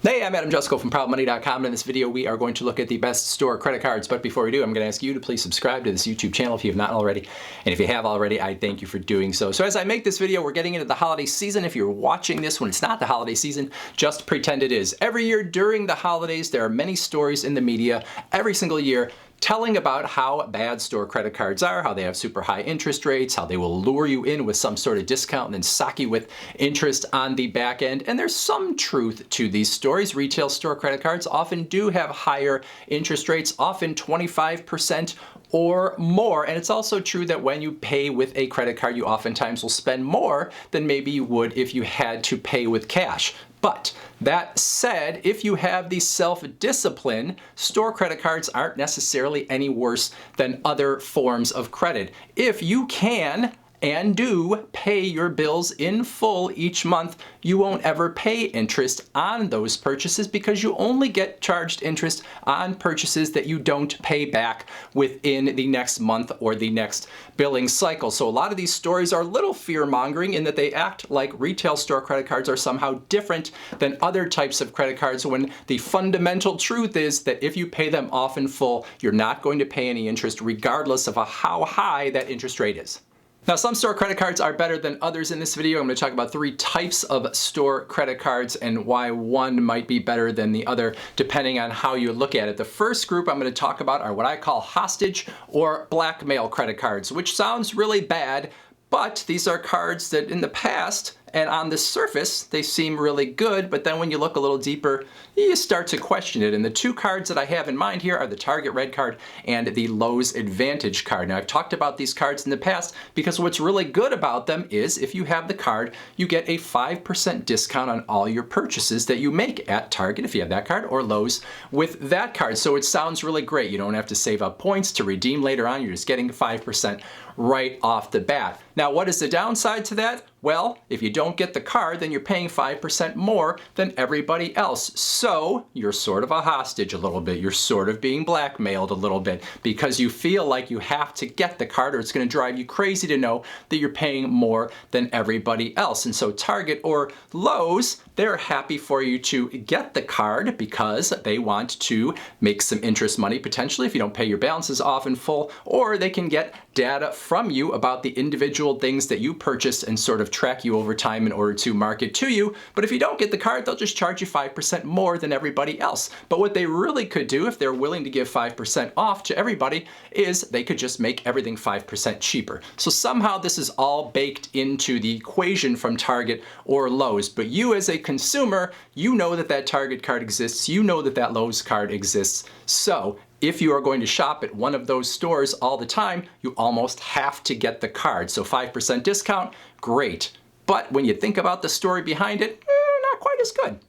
Hey, I'm Jusko from ProudMoney.com, and in this video we are going to look at the best store credit cards. But before we do, I'm going to ask you to please subscribe to this YouTube channel if you have not already. And if you have already, I thank you for doing so. So as I make this video, we're getting into the holiday season. If you're watching this when it's not the holiday season, just pretend it is. Every year during the holidays, there are many stories in the media every single year telling about how bad store credit cards are, how they have super high interest rates, how they will lure you in with some sort of discount and then sock you with interest on the back end. And there's some truth to these stories. Retail store credit cards often do have higher interest rates, often 25% or more. And it's also true that when you pay with a credit card, you oftentimes will spend more than maybe you would if you had to pay with cash. But that said, if you have the self-discipline, store credit cards aren't necessarily any worse than other forms of credit. If you can and do pay your bills in full each month, you won't ever pay interest on those purchases because you only get charged interest on purchases that you don't pay back within the next month or the next billing cycle. So a lot of these stories are a little fear-mongering in that they act like retail store credit cards are somehow different than other types of credit cards, when the fundamental truth is that if you pay them off in full, you're not going to pay any interest regardless of how high that interest rate is. Now, some store credit cards are better than others. In this video, I'm going to talk about 3 types of store credit cards and why one might be better than the other, depending on how you look at it. The first group I'm going to talk about are what I call hostage or blackmail credit cards, which sounds really bad, but these are cards that in the past, and on the surface, they seem really good, but then when you look a little deeper, you start to question it. And the 2 cards that I have in mind here are the Target Red Card and the Lowe's Advantage Card. Now, I've talked about these cards in the past because what's really good about them is if you have the card, you get a 5% discount on all your purchases that you make at Target, if you have that card, or Lowe's with that card. So it sounds really great. You don't have to save up points to redeem later on. You're just getting 5% right off the bat. Now, what is the downside to that? Well, if you don't get the card, then you're paying 5% more than everybody else. So you're sort of a hostage a little bit. You're sort of being blackmailed a little bit because you feel like you have to get the card or it's going to drive you crazy to know that you're paying more than everybody else. And so Target or Lowe's, they're happy for you to get the card because they want to make some interest money potentially if you don't pay your balances off in full, or they can get data from you about the individual things that you purchased and sort of track you over time in order to market to you. But if you don't get the card, they'll just charge you 5% more than everybody else. But what they really could do if they're willing to give 5% off to everybody is they could just make everything 5% cheaper. So somehow this is all baked into the equation from Target or Lowe's. But you as a consumer, you know that that Target card exists. You know that that Lowe's card exists. So if you are going to shop at one of those stores all the time, you almost have to get the card. So 5% discount, great. But when you think about the story behind it, not quite as good.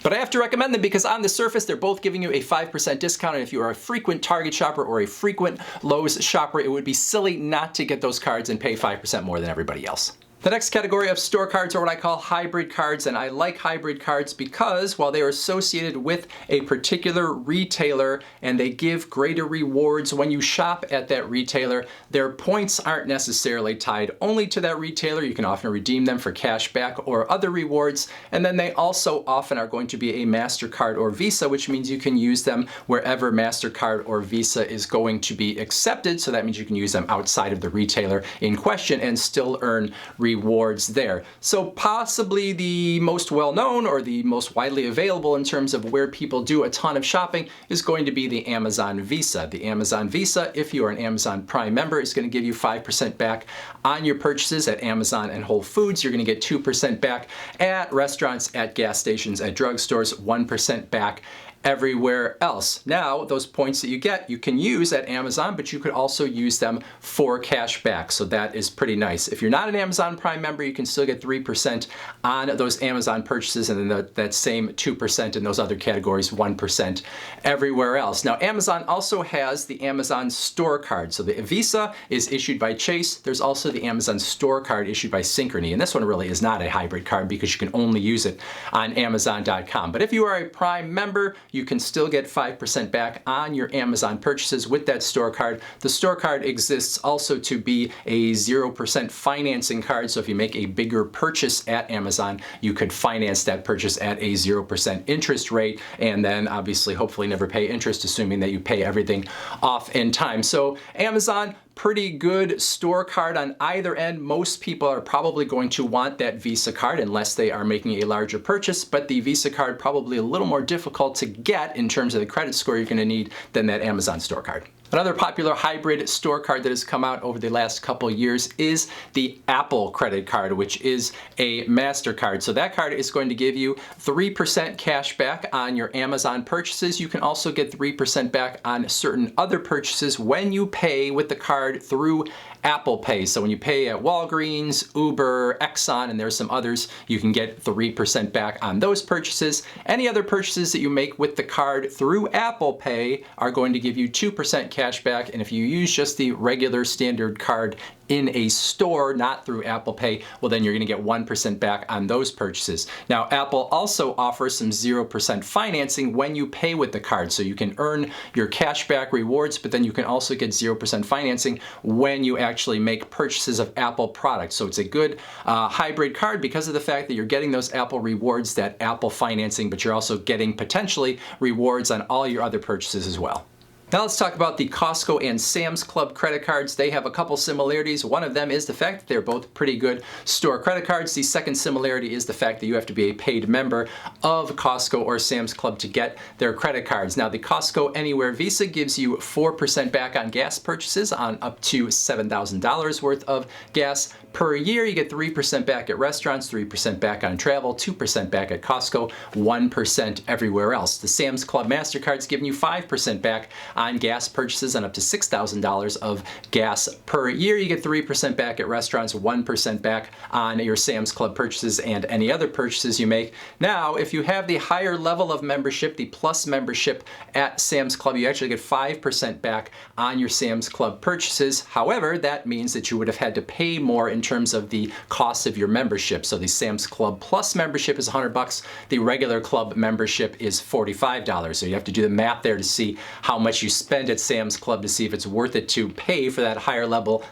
But I have to recommend them because on the surface, they're both giving you a 5% discount. And if you are a frequent Target shopper or a frequent Lowe's shopper, it would be silly not to get those cards and pay 5% more than everybody else. The next category of store cards are what I call hybrid cards, and I like hybrid cards because while they are associated with a particular retailer and they give greater rewards when you shop at that retailer, their points aren't necessarily tied only to that retailer. You can often redeem them for cash back or other rewards, and then they also often are going to be a MasterCard or Visa, which means you can use them wherever MasterCard or Visa is going to be accepted, so that means you can use them outside of the retailer in question and still earn rewards there. So possibly the most well-known or the most widely available in terms of where people do a ton of shopping is going to be the Amazon Visa. The Amazon Visa, if you are an Amazon Prime member, is going to give you 5% back on your purchases at Amazon and Whole Foods. You're going to get 2% back at restaurants, at gas stations, at drugstores, 1% back everywhere else. Now, those points that you get, you can use at Amazon, but you could also use them for cash back. So that is pretty nice. If you're not an Amazon Prime member, you can still get 3% on those Amazon purchases, and then that same 2% in those other categories, 1% everywhere else. Now, Amazon also has the Amazon Store Card. So the Visa is issued by Chase. There's also the Amazon Store Card issued by Synchrony. And this one really is not a hybrid card because you can only use it on Amazon.com. But if you are a Prime member, you can still get 5% back on your Amazon purchases with that store card. The store card exists also to be a 0% financing card, so if you make a bigger purchase at Amazon, you could finance that purchase at a 0% interest rate, and then obviously hopefully never pay interest, assuming that you pay everything off in time. So Amazon, pretty good store card on either end. Most people are probably going to want that Visa card unless they are making a larger purchase, but the Visa card probably a little more difficult to get in terms of the credit score you're going to need than that Amazon store card. Another popular hybrid store card that has come out over the last couple years is the Apple credit card, which is a MasterCard. So that card is going to give you 3% cash back on your Amazon purchases. You can also get 3% back on certain other purchases when you pay with the card through Apple Pay. So when you pay at Walgreens, Uber, Exxon, and there's some others, you can get 3% back on those purchases. Any other purchases that you make with the card through Apple Pay are going to give you 2% cash back. And if you use just the regular standard card in a store, not through Apple Pay, well then you're gonna get 1% back on those purchases. Now Apple also offers some 0% financing when you pay with the card. So you can earn your cashback rewards, but then you can also get 0% financing when you actually make purchases of Apple products. So it's a good hybrid card because of the fact that you're getting those Apple rewards, that Apple financing, but you're also getting potentially rewards on all your other purchases as well. Now let's talk about the Costco and Sam's Club credit cards. They have a couple similarities. One of them is the fact that they're both pretty good store credit cards. The second similarity is the fact that you have to be a paid member of Costco or Sam's Club to get their credit cards. Now the Costco Anywhere Visa gives you 4% back on gas purchases on up to $7,000 worth of gas per year. You get 3% back at restaurants, 3% back on travel, 2% back at Costco, 1% everywhere else. The Sam's Club MasterCard's giving you 5% back on gas purchases on up to $6,000 of gas per year. You get 3% back at restaurants, 1% back on your Sam's Club purchases and any other purchases you make. Now, if you have the higher level of membership, the Plus membership at Sam's Club, you actually get 5% back on your Sam's Club purchases. However, that means that you would have had to pay more in terms of the cost of your membership. So the Sam's Club Plus membership is $100. The regular club membership is $45. So you have to do the math there to see how much you spend at Sam's Club to see if it's worth it to pay for that higher level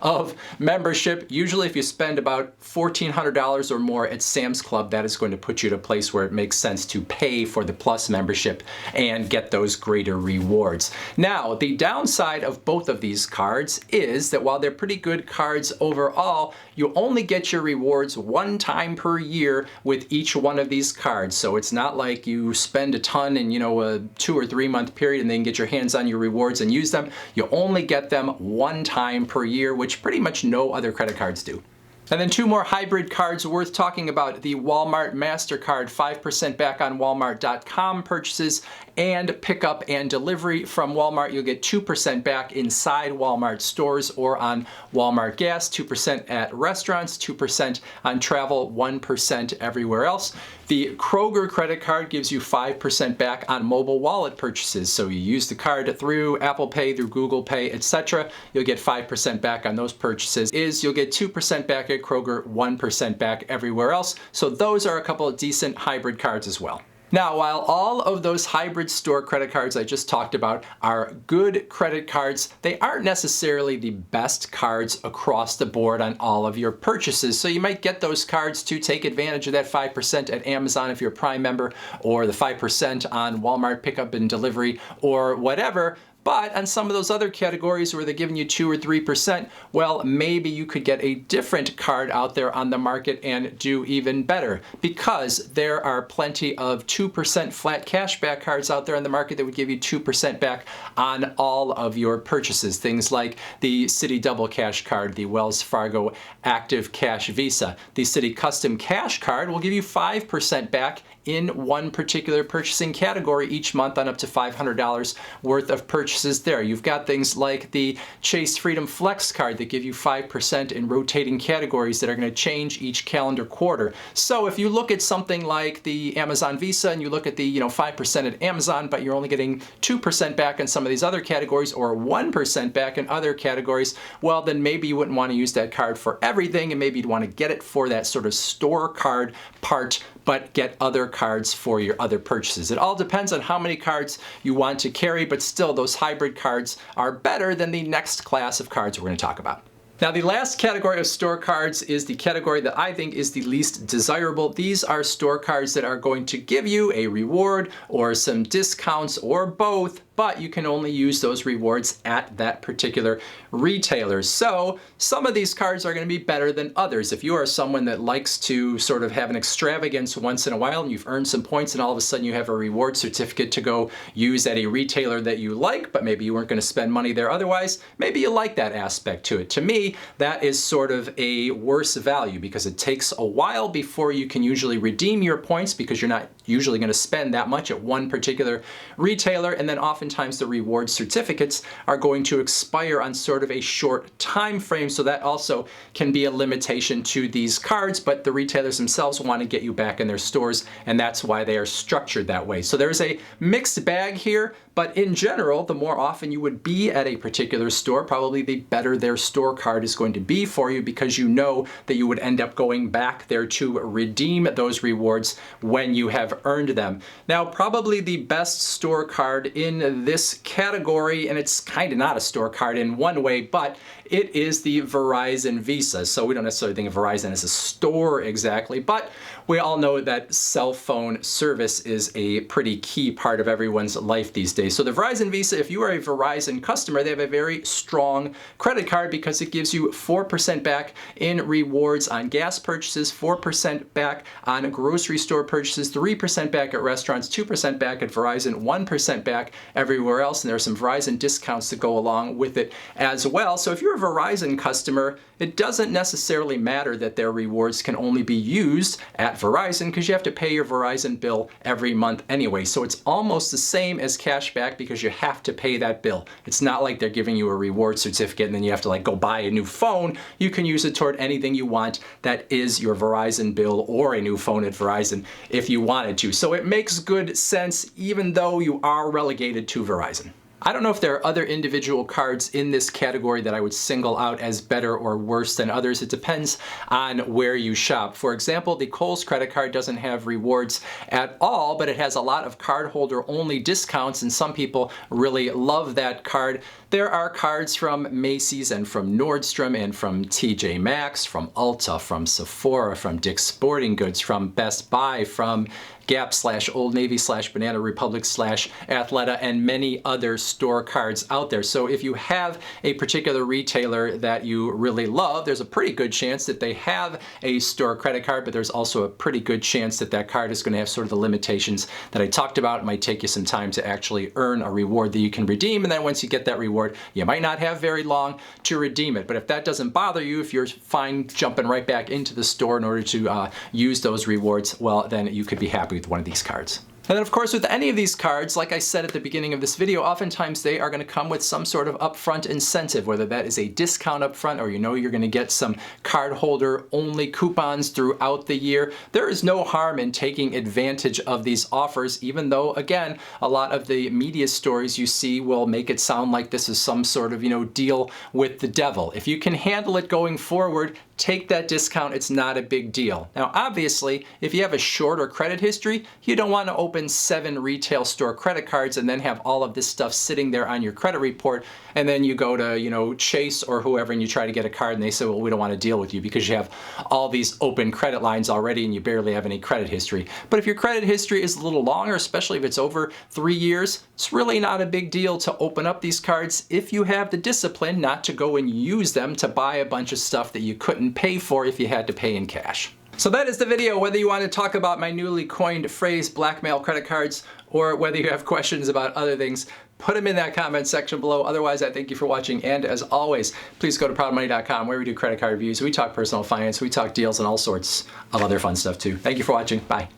of membership. Usually if you spend about $1,400 or more at Sam's Club, that is going to put you at a place where it makes sense to pay for the Plus membership and get those greater rewards. Now, the downside of both of these cards is that while they're pretty good cards overall, you only get your rewards one time per year with each one of these cards. So it's not like you spend a ton in, a 2 or 3 month period and then get your hands on your rewards and use them. You only get them one time per year, which pretty much no other credit cards do. And then two more hybrid cards worth talking about. The Walmart MasterCard, 5% back on Walmart.com purchases and pickup and delivery from Walmart. You'll get 2% back inside Walmart stores or on Walmart gas, 2% at restaurants, 2% on travel, 1% everywhere else. The Kroger credit card gives you 5% back on mobile wallet purchases. So you use the card through Apple Pay, through Google Pay, etc. You'll get 5% back on those purchases. You'll get 2% back at Kroger, 1% back everywhere else. So those are a couple of decent hybrid cards as well. Now, while all of those hybrid store credit cards I just talked about are good credit cards, they aren't necessarily the best cards across the board on all of your purchases. So you might get those cards to take advantage of that 5% at Amazon if you're a Prime member, or the 5% on Walmart pickup and delivery, or whatever. But on some of those other categories where they're giving you 2 or 3%, well, maybe you could get a different card out there on the market and do even better, because there are plenty of 2% flat cashback cards out there on the market that would give you 2% back on all of your purchases. Things like the Citi Double Cash card, the Wells Fargo Active Cash Visa. The Citi Custom Cash card will give you 5% back in one particular purchasing category each month on up to $500 worth of purchases there. You've got things like the Chase Freedom Flex card that give you 5% in rotating categories that are going to change each calendar quarter. So if you look at something like the Amazon Visa and you look at the 5% at Amazon, but you're only getting 2% back in some of these other categories or 1% back in other categories, well then maybe you wouldn't want to use that card for everything, and maybe you'd want to get it for that sort of store card part but get other cards for your other purchases. It all depends on how many cards you want to carry, but still those hybrid cards are better than the next class of cards we're going to talk about. Now, the last category of store cards is the category that I think is the least desirable. These are store cards that are going to give you a reward or some discounts or both, but you can only use those rewards at that particular retailer. So some of these cards are going to be better than others. If you are someone that likes to sort of have an extravagance once in a while and you've earned some points and all of a sudden you have a reward certificate to go use at a retailer that you like, but maybe you weren't going to spend money there otherwise, maybe you like that aspect to it. To me, that is sort of a worse value because it takes a while before you can usually redeem your points because you're not usually going to spend that much at one particular retailer, and then oftentimes the reward certificates are going to expire on sort of a short time frame, so that also can be a limitation to these cards, but the retailers themselves want to get you back in their stores, and that's why they are structured that way. So there's a mixed bag here, but in general, the more often you would be at a particular store, probably the better their store card is going to be for you because you know that you would end up going back there to redeem those rewards when you have earned them. Now, probably the best store card in this category, and it's kind of not a store card in one way, but it is the Verizon Visa. So we don't necessarily think of Verizon as a store exactly, but we all know that cell phone service is a pretty key part of everyone's life these days. So the Verizon Visa, if you are a Verizon customer, they have a very strong credit card because it gives you 4% back in rewards on gas purchases, 4% back on grocery store purchases, 3% back at restaurants, 2% back at Verizon, 1% back everywhere else, and there are some Verizon discounts that go along with it as well. So if you're a Verizon customer, it doesn't necessarily matter that their rewards can only be used at Verizon because you have to pay your Verizon bill every month anyway. So it's almost the same as cash back because you have to pay that bill. It's not like they're giving you a reward certificate and then you have to like go buy a new phone. You can use it toward anything you want that is your Verizon bill or a new phone at Verizon if you wanted to. So it makes good sense even though you are relegated to Verizon. I don't know if there are other individual cards in this category that I would single out as better or worse than others. It depends on where you shop. For example, the Kohl's credit card doesn't have rewards at all, but it has a lot of cardholder only discounts, and some people really love that card. There are cards from Macy's and from Nordstrom and from TJ Maxx, from Ulta, from Sephora, from Dick's Sporting Goods, from Best Buy, from Gap / Old Navy / Banana Republic / Athleta, and many other store cards out there. So if you have a particular retailer that you really love, there's a pretty good chance that they have a store credit card, but there's also a pretty good chance that that card is going to have sort of the limitations that I talked about. It might take you some time to actually earn a reward that you can redeem, and then once you get that reward, you might not have very long to redeem it. But if that doesn't bother you, if you're fine jumping right back into the store in order to use those rewards, well, then you could be happy with one of these cards. And then of course with any of these cards, like I said at the beginning of this video, oftentimes they are going to come with some sort of upfront incentive, whether that is a discount upfront or you know you're going to get some cardholder only coupons throughout the year. There is no harm in taking advantage of these offers, even though again, a lot of the media stories you see will make it sound like this is some sort of, deal with the devil. If you can handle it going forward, take that discount. It's not a big deal. Now, obviously, if you have a shorter credit history, you don't want to open 7 retail store credit cards and then have all of this stuff sitting there on your credit report, and then you go to, Chase or whoever and you try to get a card and they say, well, we don't want to deal with you because you have all these open credit lines already and you barely have any credit history. But if your credit history is a little longer, especially if it's over 3 years, it's really not a big deal to open up these cards if you have the discipline not to go and use them to buy a bunch of stuff that you couldn't pay for if you had to pay in cash. So that is the video. Whether you want to talk about my newly coined phrase, blackmail credit cards, or whether you have questions about other things, put them in that comment section below. Otherwise, I thank you for watching, and as always, please go to proudmoney.com where we do credit card reviews, we talk personal finance, we talk deals, and all sorts of other fun stuff too. Thank you for watching. Bye.